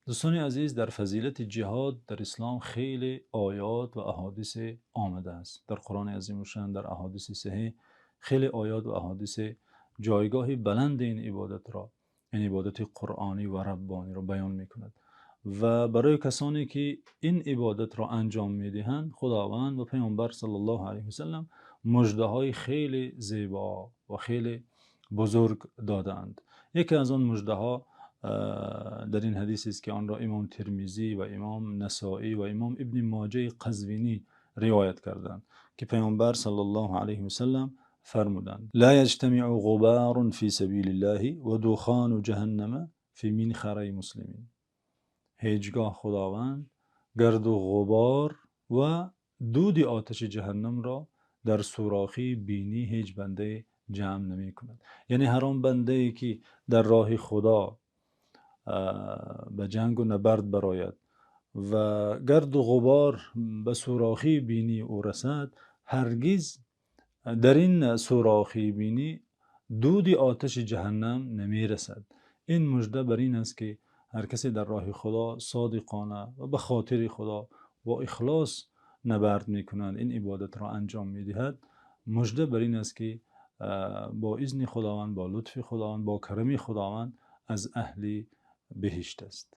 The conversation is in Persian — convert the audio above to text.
دوستان عزیز، در فضیلت جهاد در اسلام خیلی آیات و احادیث آمده است. در قرآن عظیم و شان، در احادیث صحیح خیلی آیات و احادیث جایگاه بلند این عبادت را، این عبادت قرآنی و ربانی را بیان می کند و برای کسانی که این عبادت را انجام می دهند خداوند و پیامبر صلی الله علیه و سلم مژده های خیلی زیبا و خیلی بزرگ دادند. یکی از آن مژده ها در این حدیث است که آن را امام ترمذی و امام نسائی و امام ابن ماجه قزوینی روایت کردند که پیامبر صلی الله علیه و سلم فرمودند: لا یجتمع غبار فی سبیل الله و دخان جهنم فی منخر مسلمین. هیچگاه خداوند گرد و غبار و دود آتش جهنم را در سوراخی بینی هیچ بنده جمع نمی کند. یعنی هر آن بنده ای که در راه خدا به جنگ و نبرد براید و گرد و غبار به سوراخی بینی او رسد، هرگز در این سوراخی بینی دود آتش جهنم نمی رسد. این مژده بر این است که هر کسی در راه خدا صادقانه و به خاطر خدا با اخلاص نبرد می کنند، این عبادت را انجام می دهد، مژده بر این است که با اذن خداوند، با لطف خداوند، با کرم خداوند از اهل بهشت است.